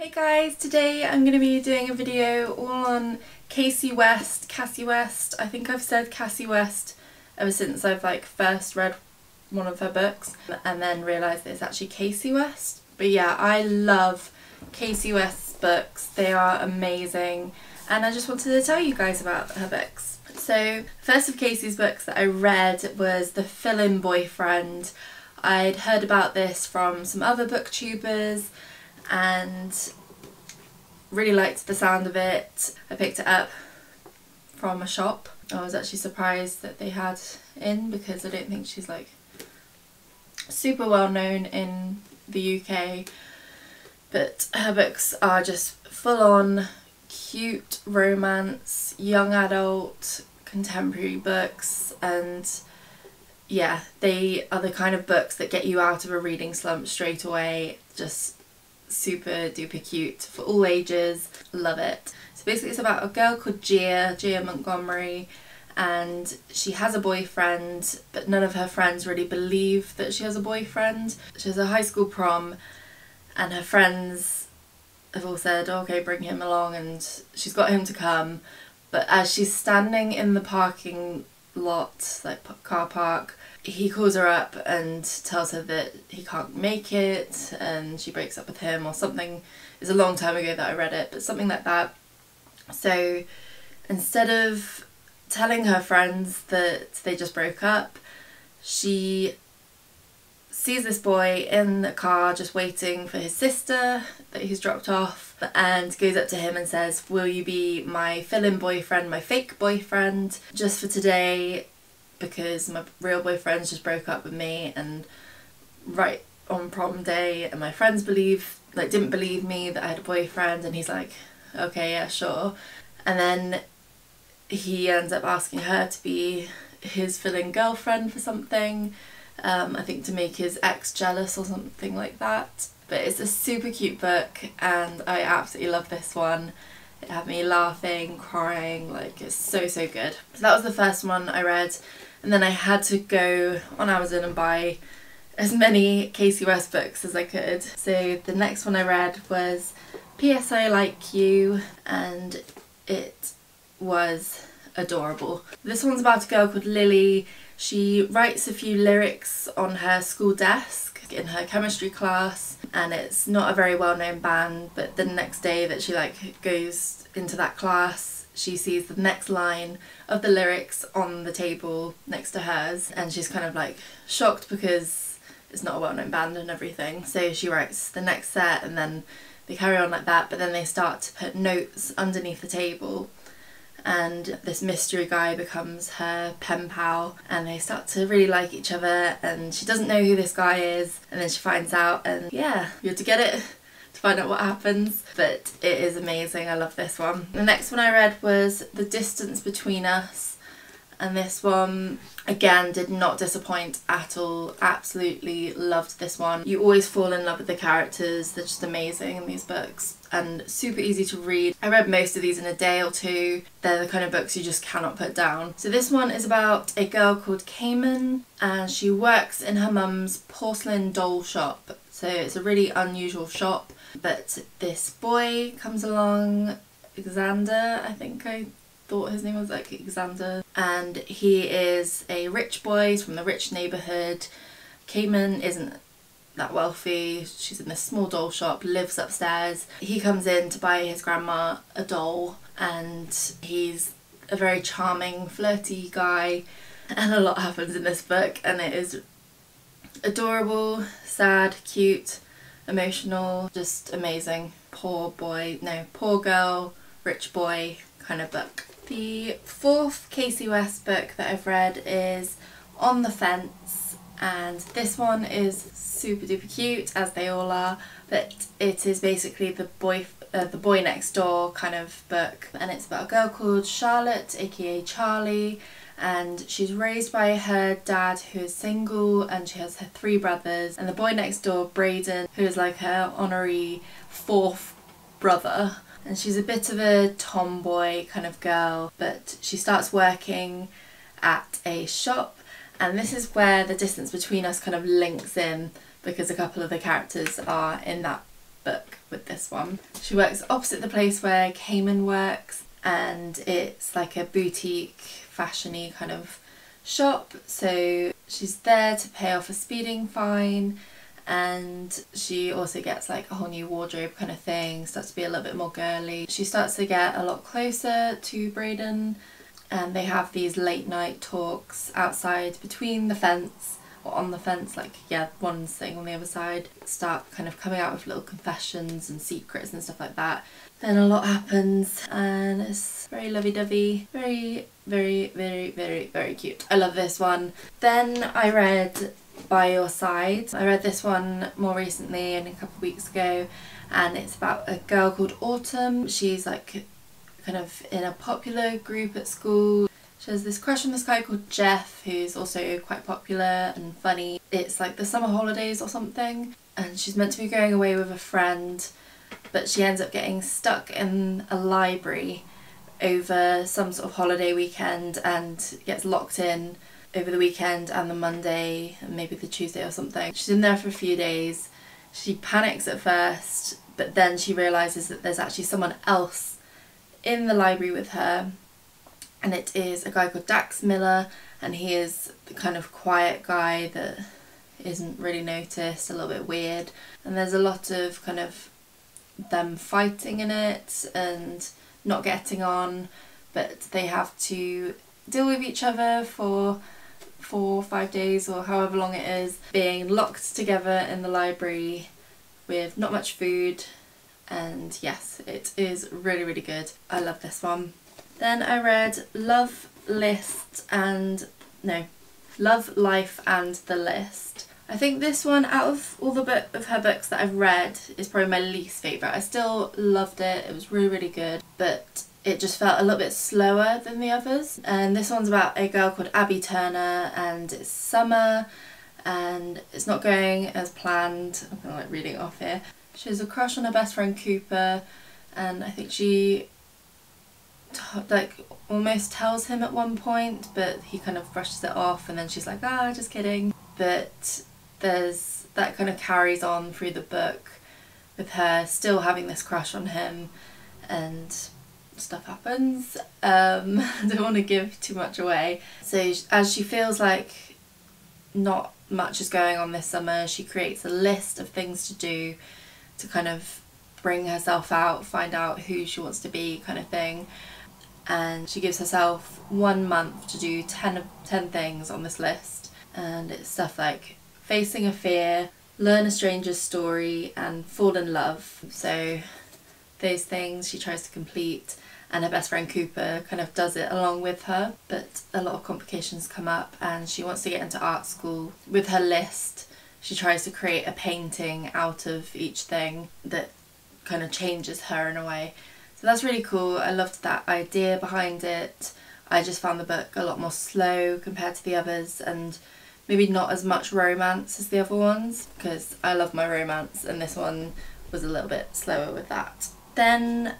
Hey guys, today I'm going to be doing a video all on Kasie West. Kasie West. I think I've said Kasie West ever since I've first read one of her books and then realised that it's actually Kasie West. But yeah, I love Kasie West's books. They are amazing and I just wanted to tell you guys about her books. So first of Kasie's books that I read was The Fill-In Boyfriend. I'd heard about this from some other booktubers and really liked the sound of it. I picked it up from a shop. I was actually surprised that they had in because I don't think she's super well known in the UK, but her books are just full on cute romance, young adult, contemporary books, and yeah, they are the kind of books that get you out of a reading slump straight away. Just super duper cute for all ages. Love it. So basically it's about a girl called Gia Montgomery, and she has a boyfriend, but none of her friends really believe that she has a boyfriend. She has a high school prom and her friends have all said, oh, okay, bring him along, and she's got him to come. But as she's standing in the parking lot, car park, he calls her up and tells her that he can't make it and she breaks up with him or something. It's a long time ago that I read it, but something like that. So instead of telling her friends that they just broke up, she sees this boy in the car just waiting for his sister that he's dropped off, and goes up to him and says, will you be my fill-in boyfriend, my fake boyfriend, just for today, because my real boyfriend's just broke up with me, and right on prom day, and my friends didn't believe me that I had a boyfriend. And he's like, okay, yeah, sure. And then he ends up asking her to be his fill-in girlfriend for something, I think to make his ex jealous or something like that. But it's a super cute book and I absolutely love this one. It had me laughing, crying, it's so good. So that was the first one I read, and then I had to go on Amazon and buy as many Kasie West books as I could. So the next one I read was P.S. I Like You, and it was adorable. This one's about a girl called Lily. She writes a few lyrics on her school desk in her chemistry class, and it's not a very well-known band, but the next day that she goes into that class, she sees the next line of the lyrics on the table next to hers, and she's kind of shocked because it's not a well-known band and everything. So she writes the next set and then they carry on like that, but then they start to put notes underneath the table, and this mystery guy becomes her pen pal and they start to really like each other, and she doesn't know who this guy is, and then she finds out, and yeah, you have to get it to find out what happens. But it is amazing. I love this one. The next one I read was The Distance Between Us, and this one again did not disappoint at all. Absolutely loved this one. You always fall in love with the characters. They're just amazing in these books and super easy to read. I read most of these in a day or two. They're the kind of books you just cannot put down. So this one is about a girl called Cayman, and she works in her mum's porcelain doll shop. So it's a really unusual shop, but this boy comes along, Xander, I think I thought his name was Xander, and he is a rich boy. He's from the rich neighbourhood. Cayman isn't that wealthy. She's in this small doll shop, lives upstairs. He comes in to buy his grandma a doll, and he's a very charming, flirty guy, and a lot happens in this book, and it is adorable, sad, cute, emotional, just amazing. Poor girl, rich boy kind of book. The fourth Kasie West book that I've read is On the Fence, and this one is super duper cute, as they all are, but it is basically the boy next door kind of book, and it's about a girl called Charlotte, aka Charlie, and she's raised by her dad who is single, and she has her 3 brothers, and the boy next door, Braden, who is her honorary 4th brother. And she's a bit of a tomboy kind of girl, but she starts working at a shop, and this is where The Distance Between Us kind of links in, because a couple of the characters are in that book with this one. She works opposite the place where Cayman works, and it's like a boutique fashion-y kind of shop. So she's there to pay off a speeding fine, and she also gets like a whole new wardrobe kind of thing, starts to be a little bit more girly. She starts to get a lot closer to Braden, and they have these late night talks outside between the fence, or on the fence, like, yeah, one's sitting on the other side, start kind of coming out with little confessions and secrets and stuff like that. Then a lot happens and it's very lovey-dovey, very, very, very, very, very cute. I love this one. Then I read By Your Side. I read this one more recently and a couple of weeks ago, and it's about a girl called Autumn. She's like kind of in a popular group at school. She has this crush on this guy called Jeff, who's also quite popular and funny. It's like the summer holidays or something, and she's meant to be going away with a friend, but she ends up getting stuck in a library over some sort of holiday weekend and gets locked in over the weekend and the Monday and maybe the Tuesday or something. She's in there for a few days. She panics at first, but then she realises that there's actually someone else in the library with her, and it is a guy called Dax Miller, and he is the kind of quiet guy that isn't really noticed, a little bit weird, and there's a lot of kind of them fighting in it and not getting on, but they have to deal with each other for 4 or 5 days or however long it is, being locked together in the library with not much food. And yes, it is really, really good. I love this one. Then I read Love, Life and the List. I think this one, out of all of her books that I've read, is probably my least favourite. I still loved it, it was really, really good, but it just felt a little bit slower than the others. And this one's about a girl called Abby Turner, and it's summer and it's not going as planned. I'm kind of like reading it off here. She has a crush on her best friend Cooper, and I think she like almost tells him at one point, but he kind of brushes it off, and then she's like, ah, just kidding. But that kind of carries on through the book with her still having this crush on him, and stuff happens. I don't want to give too much away. So as she feels like not much is going on this summer, she creates a list of things to do to kind of bring herself out, find out who she wants to be, kind of thing. And she gives herself 1 month to do 10 things on this list, and it's stuff like facing a fear, learn a stranger's story, and fall in love. So those things she tries to complete, and her best friend Cooper kind of does it along with her, but a lot of complications come up and she wants to get into art school. With her list, she tries to create a painting out of each thing that kind of changes her in a way. So that's really cool. I loved that idea behind it. I just found the book a lot more slow compared to the others, and maybe not as much romance as the other ones, because I love my romance, and this one was a little bit slower with that. Then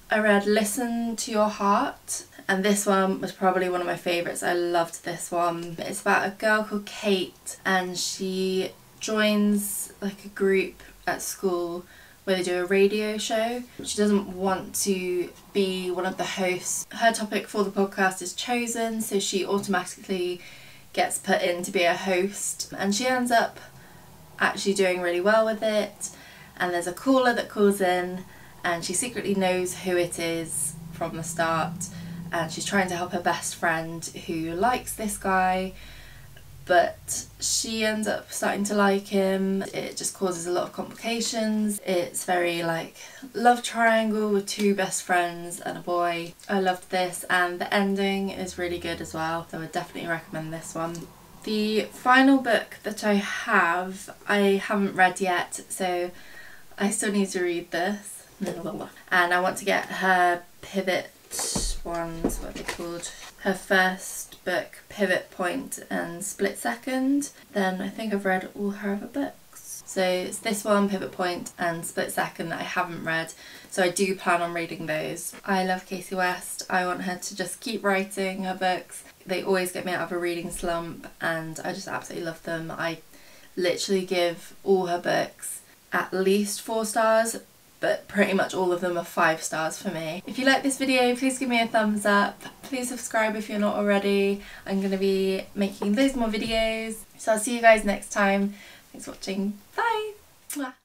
I read Listen to Your Heart, and this one was probably one of my favourites. I loved this one. It's about a girl called Kate, and she joins like a group at school where they do a radio show. She doesn't want to be one of the hosts. Her topic for the podcast is chosen, so she automatically gets put in to be a host, and she ends up actually doing really well with it. And there's a caller that calls in, and she secretly knows who it is from the start, and she's trying to help her best friend who likes this guy, but she ends up starting to like him. It just causes a lot of complications. It's very like love triangle with 2 best friends and a boy. I loved this, and the ending is really good as well, so I would definitely recommend this one. The final book that I haven't read yet, so I still need to read this. And I want to get her pivot ones, what are they called? Her first book, Pivot Point and Split Second. Then I think I've read all her other books. So it's this one, Pivot Point and Split Second, that I haven't read. So I do plan on reading those. I love Kasie West. I want her to just keep writing her books. They always get me out of a reading slump, and I just absolutely love them. I literally give all her books at least 4 stars, but pretty much all of them are 5 stars for me. If you like this video, please give me a thumbs up. Please subscribe if you're not already. I'm going to be making loads more videos. So I'll see you guys next time. Thanks for watching. Bye! Mwah.